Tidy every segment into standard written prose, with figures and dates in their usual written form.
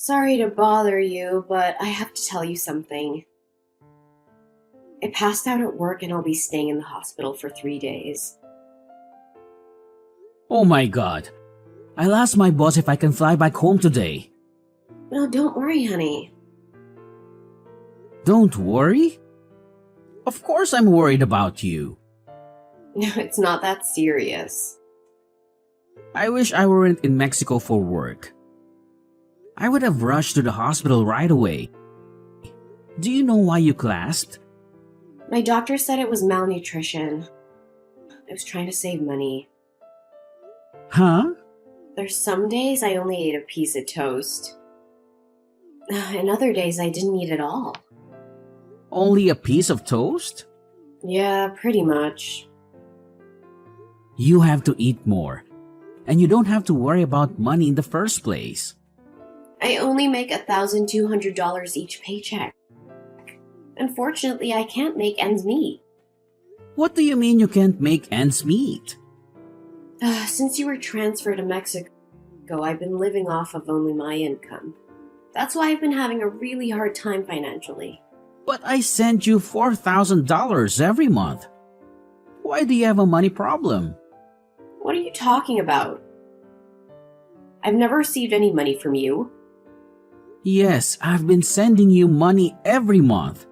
Sorry to bother you, but I have to tell you something. I passed out at work and I'll be staying in the hospital for 3 days. Oh my god. I'll ask my boss if I can fly back home today. No, don't worry, honey. Don't worry? Of course I'm worried about you. No, it's not that serious. I wish I weren't in Mexico for work. I would have rushed to the hospital right away. Do you know why you clasped? My doctor said it was malnutrition. I was trying to save money. Huh? There's some days I only ate a piece of toast. And other days I didn't eat at all. Only a piece of toast? Yeah, pretty much. You have to eat more. And you don't have to worry about money in the first place. I only make $1,200 each paycheck. Unfortunately, I can't make ends meet. What do you mean you can't make ends meet? Since you were transferred to Mexico, I've been living off of only my income. That's why I've been having a really hard time financially. But I send you $4,000 every month. Why do you have a money problem? What are you talking about? I've never received any money from you. Yes, I've been sending you money every month.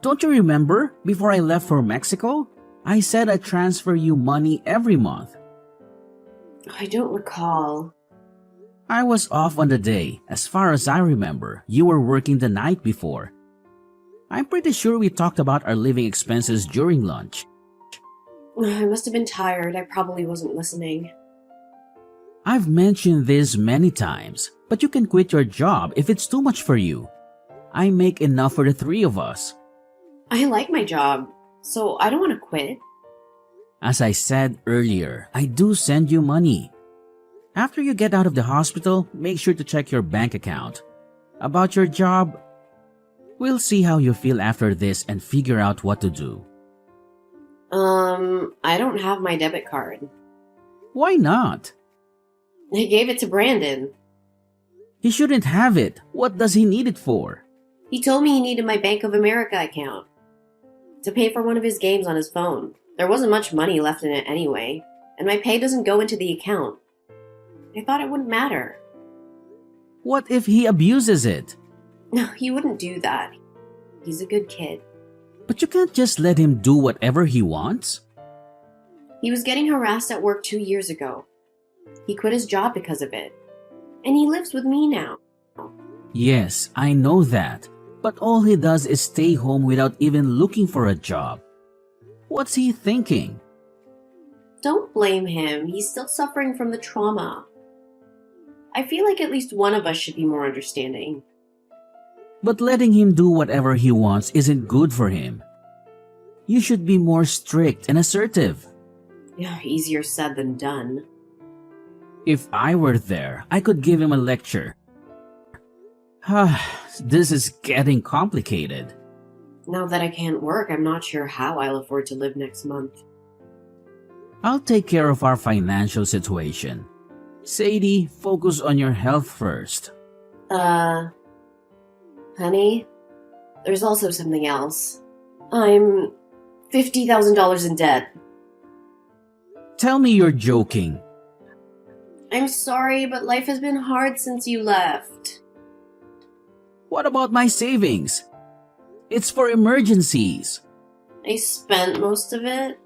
Don't you remember, before I left for Mexico, I said I'd transfer you money every month. I don't recall. I was off on the day. As far as I remember, you were working the night before. I'm pretty sure we talked about our living expenses during lunch. I must have been tired. I probably wasn't listening. I've mentioned this many times, but you can quit your job if it's too much for you. I make enough for the three of us. I like my job, so I don't want to quit. As I said earlier, I do send you money. After you get out of the hospital, make sure to check your bank account. About your job, we'll see how you feel after this and figure out what to do. I don't have my debit card. Why not? I gave it to Brandon. He shouldn't have it. What does he need it for? He told me he needed my Bank of America account to pay for one of his games on his phone. There wasn't much money left in it anyway, and my pay doesn't go into the account. I thought it wouldn't matter. What if he abuses it? No, he wouldn't do that. He's a good kid. But you can't just let him do whatever he wants. He was getting harassed at work 2 years ago. He quit his job because of it. And he lives with me now. Yes, I know that. But all he does is stay home without even looking for a job. What's he thinking? Don't blame him. He's still suffering from the trauma. I feel like at least one of us should be more understanding. But letting him do whatever he wants isn't good for him. You should be more strict and assertive. Yeah, easier said than done. If I were there, I could give him a lecture. This is getting complicated. Now that I can't work, I'm not sure how I'll afford to live next month. I'll take care of our financial situation. Sadie, focus on your health first. Honey, there's also something else. I'm $50,000 in debt. Tell me you're joking. I'm sorry, but life has been hard since you left. What about my savings? It's for emergencies. I spent most of it.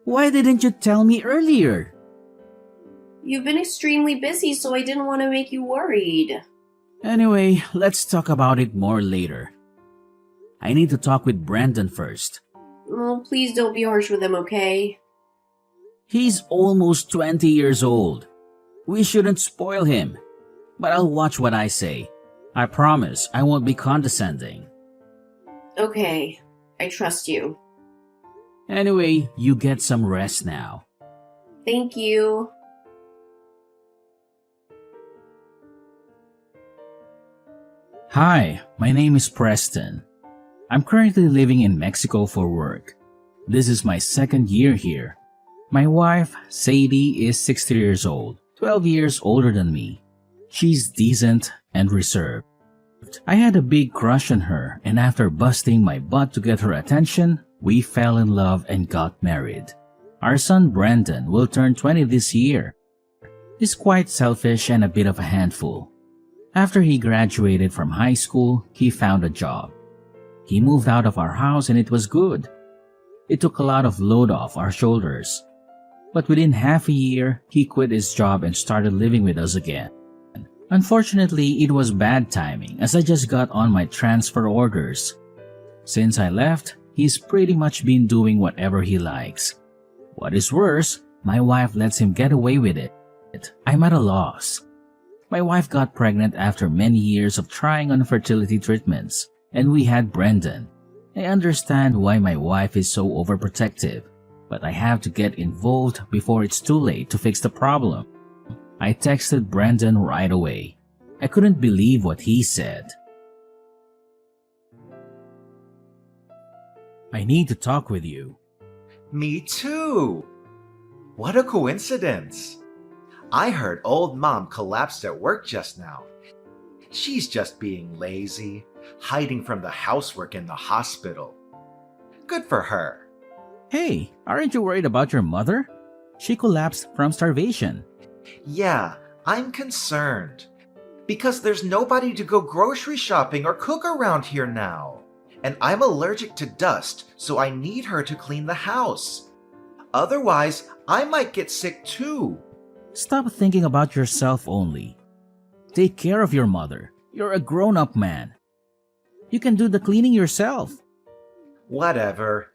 Why didn't you tell me earlier? You've been extremely busy, so I didn't want to make you worried. Anyway, let's talk about it more later. I need to talk with Brandon first. Oh, please don't be harsh with him, okay? He's almost 20 years old. We shouldn't spoil him. But I'll watch what I say. I promise I won't be condescending. Okay, I trust you. Anyway, you get some rest now. Thank you. Hi, my name is Preston. I'm currently living in Mexico for work. This is my second year here. My wife, Sadie, is 60 years old, 12 years older than me. She's decent and reserved. I had a big crush on her, and after busting my butt to get her attention, we fell in love and got married. Our son Brandon will turn 20 this year. He's quite selfish and a bit of a handful. After he graduated from high school, he found a job. He moved out of our house and it was good. It took a lot of load off our shoulders. But within half a year, he quit his job and started living with us again. Unfortunately, it was bad timing as I just got on my transfer orders. Since I left, he's pretty much been doing whatever he likes. What is worse, my wife lets him get away with it. I'm at a loss. My wife got pregnant after many years of trying on fertility treatments, and we had Brendan. I understand why my wife is so overprotective, but I have to get involved before it's too late to fix the problem. I texted Brendan right away. I couldn't believe what he said. I need to talk with you. Me too! What a coincidence! I heard old Mom collapsed at work just now. She's just being lazy, hiding from the housework in the hospital. Good for her. Hey, aren't you worried about your mother? She collapsed from starvation. Yeah, I'm concerned. Because there's nobody to go grocery shopping or cook around here now. And I'm allergic to dust, so I need her to clean the house. Otherwise, I might get sick too. Stop thinking about yourself only. Take care of your mother. You're a grown-up man. You can do the cleaning yourself. Whatever.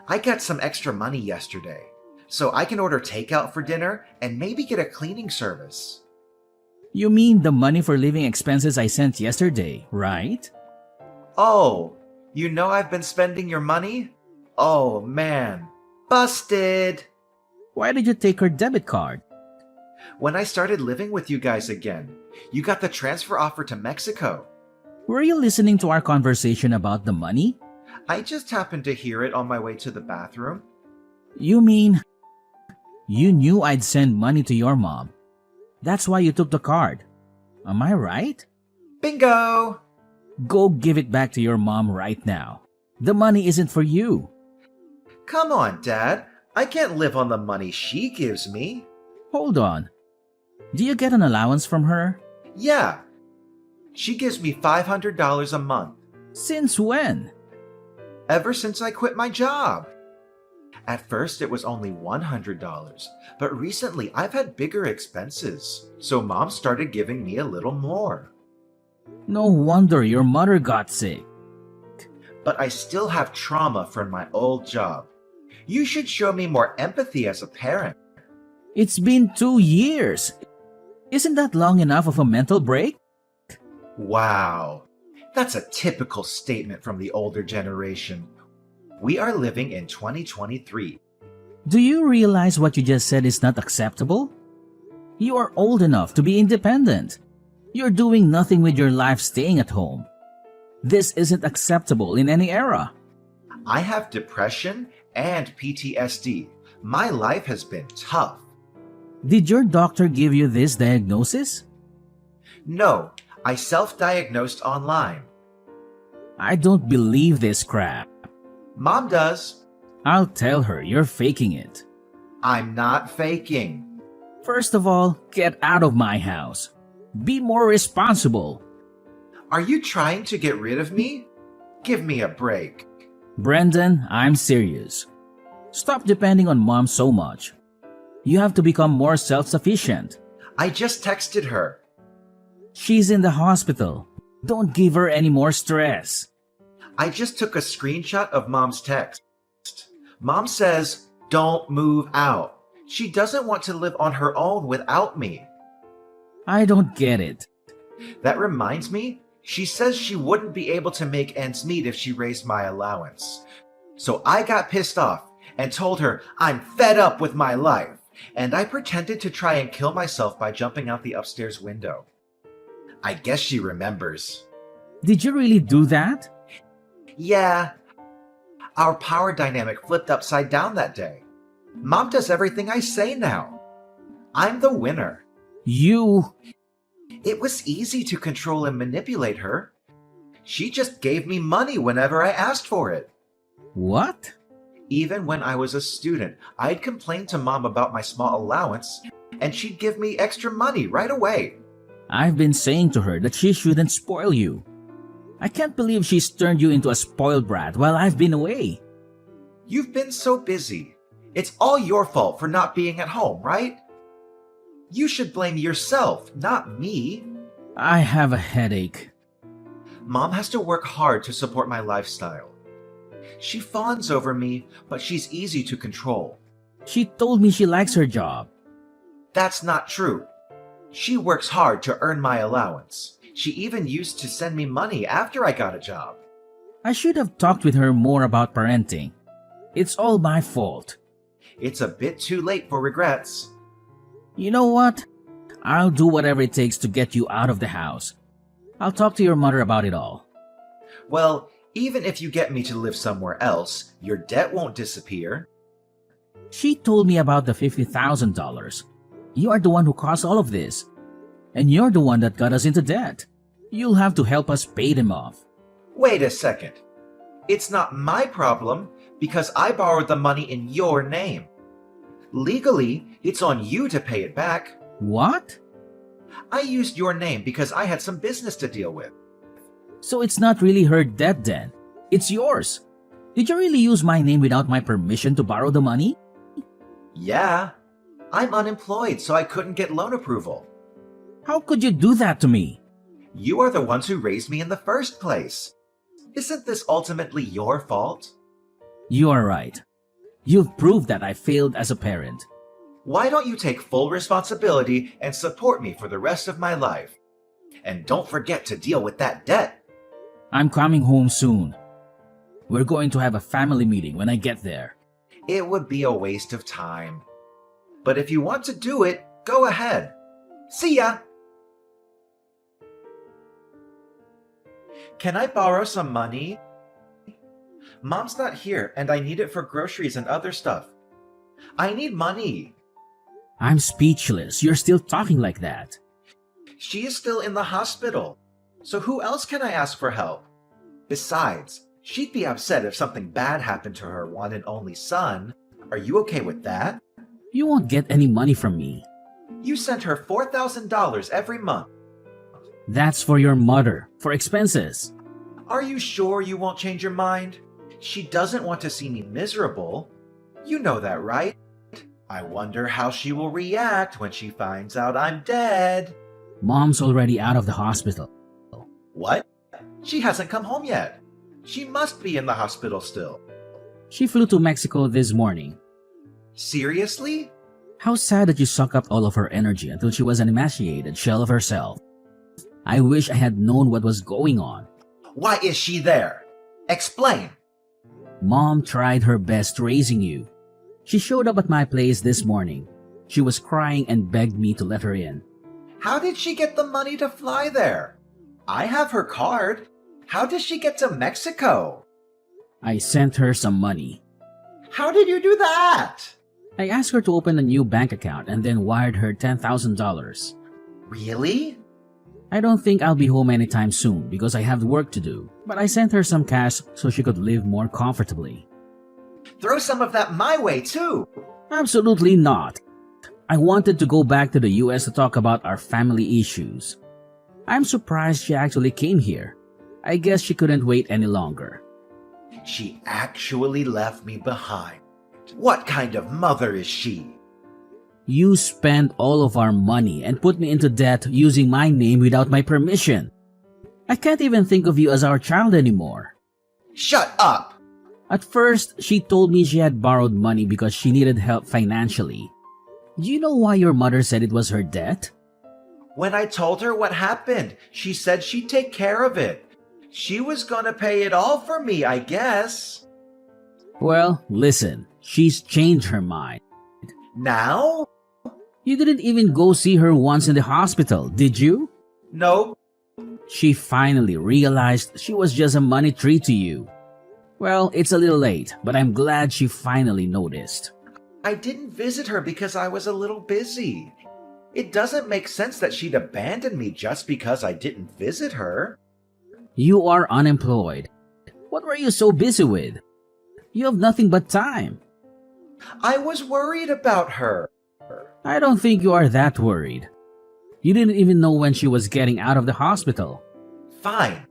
I got some extra money yesterday, so I can order takeout for dinner and maybe get a cleaning service. You mean the money for living expenses I sent yesterday, right? Oh, you know I've been spending your money? Oh man, busted! Why did you take her debit card? When I started living with you guys again, you got the transfer offer to Mexico. Were you listening to our conversation about the money? I just happened to hear it on my way to the bathroom. You mean you knew I'd send money to your mom? That's why you took the card. Am I right? Bingo! Go give it back to your mom right now. The money isn't for you. Come on, Dad. I can't live on the money she gives me. Hold on. Do you get an allowance from her? Yeah. She gives me $500 a month. Since when? Ever since I quit my job. At first, it was only $100, but recently I've had bigger expenses, so Mom started giving me a little more. No wonder your mother got sick. But I still have trauma from my old job. You should show me more empathy as a parent. It's been 2 years. Isn't that long enough of a mental break? Wow, that's a typical statement from the older generation. We are living in 2023. Do you realize what you just said is not acceptable? You are old enough to be independent. You're doing nothing with your life staying at home. This isn't acceptable in any era. I have depression and PTSD. My life has been tough. Did your doctor give you this diagnosis? No, I self-diagnosed online. I don't believe this crap. Mom does. I'll tell her you're faking it. I'm not faking. First of all, get out of my house. Be more responsible. Are you trying to get rid of me? Give me a break. Brendan, I'm serious. Stop depending on mom so much. You have to become more self-sufficient. I just texted her. She's in the hospital. Don't give her any more stress. I just took a screenshot of Mom's text. Mom says, don't move out. She doesn't want to live on her own without me. I don't get it. That reminds me, she says she wouldn't be able to make ends meet if she raised my allowance. So I got pissed off and told her I'm fed up with my life, and I pretended to try and kill myself by jumping out the upstairs window. I guess she remembers. Did you really do that? Yeah. Our power dynamic flipped upside down that day. Mom does everything I say now. I'm the winner. You... It was easy to control and manipulate her. She just gave me money whenever I asked for it. What? Even when I was a student, I'd complain to Mom about my small allowance, and she'd give me extra money right away. I've been saying to her that she shouldn't spoil you. I can't believe she's turned you into a spoiled brat while I've been away. You've been so busy. It's all your fault for not being at home, right? You should blame yourself, not me. I have a headache. Mom has to work hard to support my lifestyle. She fawns over me, but she's easy to control. She told me she likes her job. That's not true. She works hard to earn my allowance. She even used to send me money after I got a job. I should have talked with her more about parenting. It's all my fault. It's a bit too late for regrets. You know what? I'll do whatever it takes to get you out of the house. I'll talk to your mother about it all. Well, even if you get me to live somewhere else, your debt won't disappear. She told me about the $50,000. You are the one who caused all of this. And you're the one that got us into debt. You'll have to help us pay them off. Wait a second. It's not my problem because I borrowed the money in your name. Legally, it's on you to pay it back. What? I used your name because I had some business to deal with. So it's not really her debt then. It's yours. Did you really use my name without my permission to borrow the money? Yeah. I'm unemployed, so I couldn't get loan approval. How could you do that to me? You are the ones who raised me in the first place. Isn't this ultimately your fault? You are right. You've proved that I failed as a parent. Why don't you take full responsibility and support me for the rest of my life? And don't forget to deal with that debt. I'm coming home soon. We're going to have a family meeting when I get there. It would be a waste of time. But if you want to do it, go ahead. See ya! Can I borrow some money? Mom's not here and I need it for groceries and other stuff. I need money. I'm speechless. You're still talking like that. She is still in the hospital. So who else can I ask for help? Besides, she'd be upset if something bad happened to her one and only son. Are you okay with that? You won't get any money from me. You sent her $4,000 every month. That's for your mother, for expenses. Are you sure you won't change your mind? She doesn't want to see me miserable. You know that, right? I wonder how she will react when she finds out I'm dead. Mom's already out of the hospital. What? She hasn't come home yet. She must be in the hospital still. She flew to Mexico this morning. Seriously? How sad that you suck up all of her energy until she was an emaciated shell of herself. I wish I had known what was going on. Why is she there? Explain. Mom tried her best raising you. She showed up at my place this morning. She was crying and begged me to let her in. How did she get the money to fly there? I have her card. How did she get to Mexico? I sent her some money. How did you do that? I asked her to open a new bank account and then wired her $10,000. Really? I don't think I'll be home anytime soon because I have work to do, but I sent her some cash so she could live more comfortably. Throw some of that my way, too. Absolutely not. I wanted to go back to the US to talk about our family issues. I'm surprised she actually came here. I guess she couldn't wait any longer. She actually left me behind. What kind of mother is she? You spent all of our money and put me into debt using my name without my permission. I can't even think of you as our child anymore. Shut up! At first, she told me she had borrowed money because she needed help financially. Do you know why your mother said it was her debt? When I told her what happened, she said she'd take care of it. She was gonna pay it all for me, I guess. Well, listen, she's changed her mind. Now? You didn't even go see her once in the hospital, did you? No. She finally realized she was just a money tree to you. Well, it's a little late, but I'm glad she finally noticed. I didn't visit her because I was a little busy. It doesn't make sense that she'd abandon me just because I didn't visit her. You are unemployed. What were you so busy with? You have nothing but time. I was worried about her. I don't think you are that worried. You didn't even know when she was getting out of the hospital. Fine,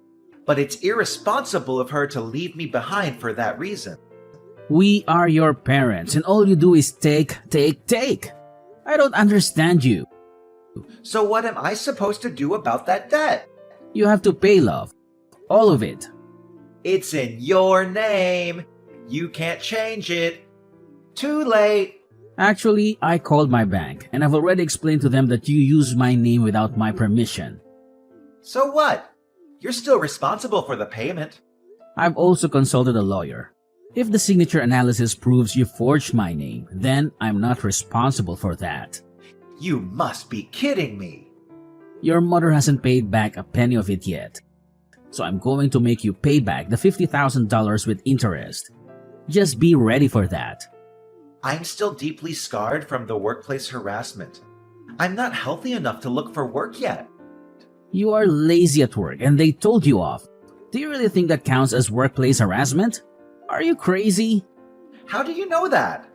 but it's irresponsible of her to leave me behind for that reason. We are your parents, and all you do is take. I don't understand you. So what am I supposed to do about that debt? You have to pay, love. All of it. It's in your name. You can't change it. Too late. Actually, I called my bank, and I've already explained to them that you use my name without my permission. So what? You're still responsible for the payment. I've also consulted a lawyer. If the signature analysis proves you forged my name, then I'm not responsible for that. You must be kidding me. Your mother hasn't paid back a penny of it yet. So I'm going to make you pay back the $50,000 with interest. Just be ready for that. I'm still deeply scarred from the workplace harassment. I'm not healthy enough to look for work yet. You are lazy at work and they told you off. Do you really think that counts as workplace harassment? Are you crazy? How do you know that?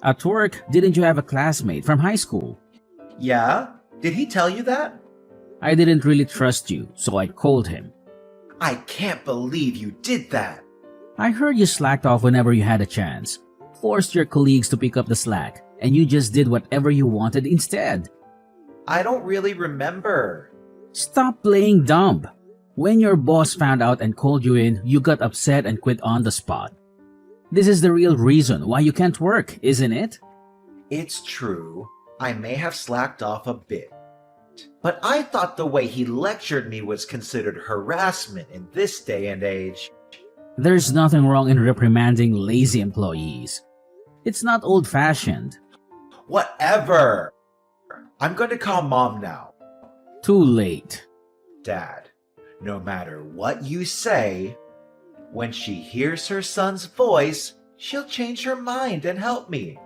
At work, didn't you have a classmate from high school? Yeah? Did he tell you that? I didn't really trust you, so I called him. I can't believe you did that. I heard you slacked off whenever you had a chance. Forced your colleagues to pick up the slack, and you just did whatever you wanted instead. I don't really remember. Stop playing dumb. When your boss found out and called you in, you got upset and quit on the spot. This is the real reason why you can't work, isn't it? It's true. I may have slacked off a bit. But I thought the way he lectured me was considered harassment in this day and age. There's nothing wrong in reprimanding lazy employees. It's not old-fashioned. Whatever. I'm going to call Mom now. Too late. Dad, no matter what you say, when she hears her son's voice, she'll change her mind and help me.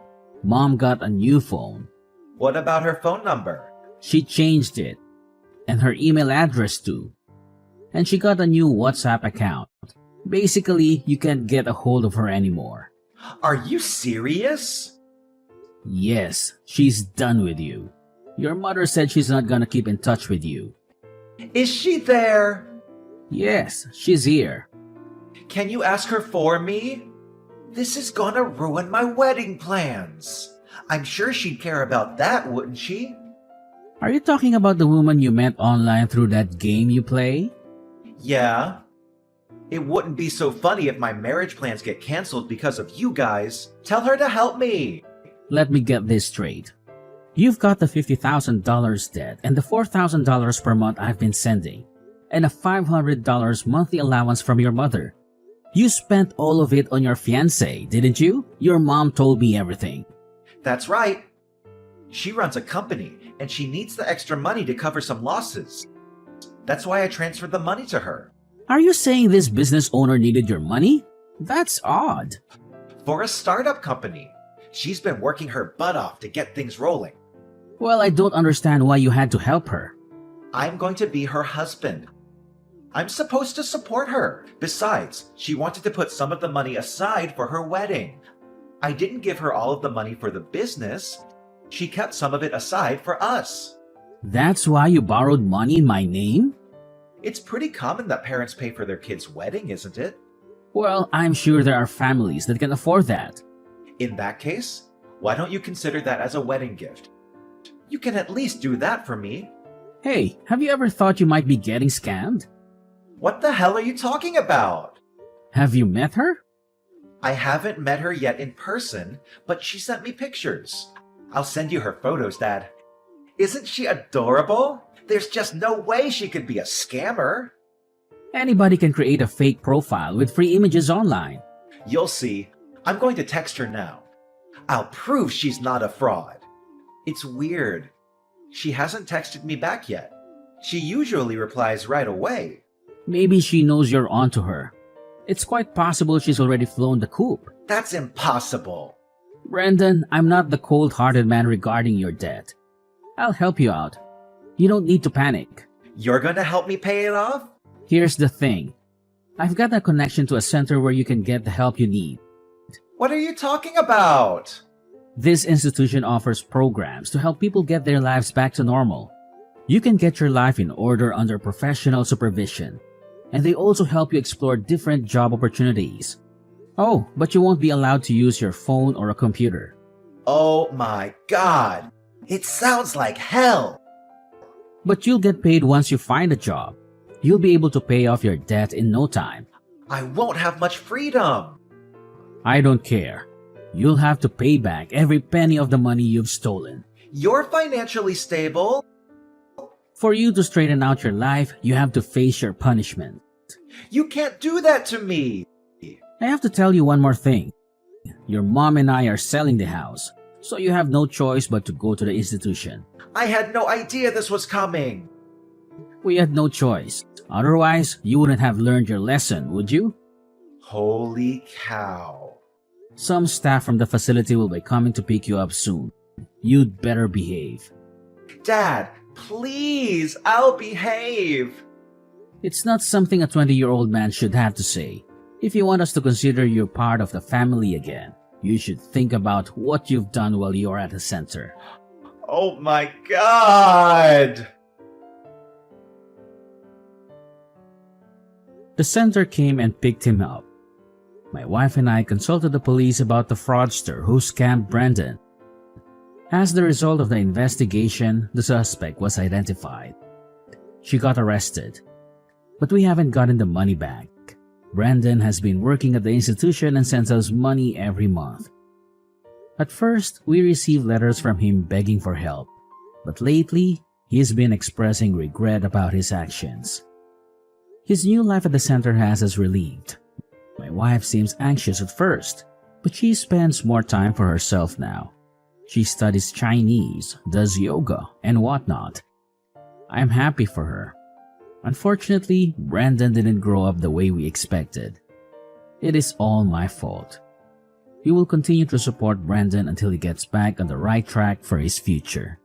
Mom got a new phone. What about her phone number? She changed it. And her email address too. And she got a new WhatsApp account. Basically, you can't get a hold of her anymore. Are you serious? Yes, she's done with you. Your mother said she's not gonna keep in touch with you. Is she there? Yes, she's here. Can you ask her for me? This is gonna ruin my wedding plans. I'm sure she'd care about that, wouldn't she? Are you talking about the woman you met online through that game you play? Yeah. It wouldn't be so funny if my marriage plans get canceled because of you guys. Tell her to help me. Let me get this straight. You've got the $50,000 debt and the $4,000 per month I've been sending, and a $500 monthly allowance from your mother. You spent all of it on your fiancé, didn't you? Your mom told me everything. That's right. She runs a company, and she needs the extra money to cover some losses. That's why I transferred the money to her. Are you saying this business owner needed your money? That's odd. For a startup company. She's been working her butt off to get things rolling. Well, I don't understand why you had to help her. I'm going to be her husband. I'm supposed to support her. Besides, she wanted to put some of the money aside for her wedding. I didn't give her all of the money for the business. She kept some of it aside for us. That's why you borrowed money in my name? It's pretty common that parents pay for their kids' wedding, isn't it? Well, I'm sure there are families that can afford that. In that case, why don't you consider that as a wedding gift? You can at least do that for me. Hey, have you ever thought you might be getting scammed? What the hell are you talking about? Have you met her? I haven't met her yet in person, but she sent me pictures. I'll send you her photos, Dad. Isn't she adorable? There's just no way she could be a scammer. Anybody can create a fake profile with free images online. You'll see. I'm going to text her now. I'll prove she's not a fraud. It's weird. She hasn't texted me back yet. She usually replies right away. Maybe she knows you're onto her. It's quite possible she's already flown the coop. That's impossible. Brendan, I'm not the cold-hearted man regarding your debt. I'll help you out. You don't need to panic. You're gonna help me pay it off? Here's the thing. I've got a connection to a center where you can get the help you need. What are you talking about? This institution offers programs to help people get their lives back to normal. You can get your life in order under professional supervision, and they also help you explore different job opportunities. Oh, but you won't be allowed to use your phone or a computer. Oh my god! It sounds like hell! But you'll get paid once you find a job. You'll be able to pay off your debt in no time. I won't have much freedom! I don't care. You'll have to pay back every penny of the money you've stolen. You're financially stable? For you to straighten out your life, you have to face your punishment. You can't do that to me! I have to tell you one more thing. Your mom and I are selling the house, so you have no choice but to go to the institution. I had no idea this was coming! We had no choice. Otherwise, you wouldn't have learned your lesson, would you? Holy cow. Some staff from the facility will be coming to pick you up soon. You'd better behave. Dad, please, I'll behave! It's not something a 20-year-old man should have to say. If you want us to consider you part of the family again, you should think about what you've done while you're at the center. Oh my god! The center came and picked him up. My wife and I consulted the police about the fraudster who scammed Brandon. As the result of the investigation, the suspect was identified. She got arrested, but we haven't gotten the money back. Brandon has been working at the institution and sends us money every month. At first, we received letters from him begging for help, but lately, he's been expressing regret about his actions. His new life at the center has us relieved. My wife seems anxious at first, but she spends more time for herself now. She studies Chinese, does yoga, and whatnot. I'm happy for her. Unfortunately, Brandon didn't grow up the way we expected. It is all my fault. We will continue to support Brandon until he gets back on the right track for his future.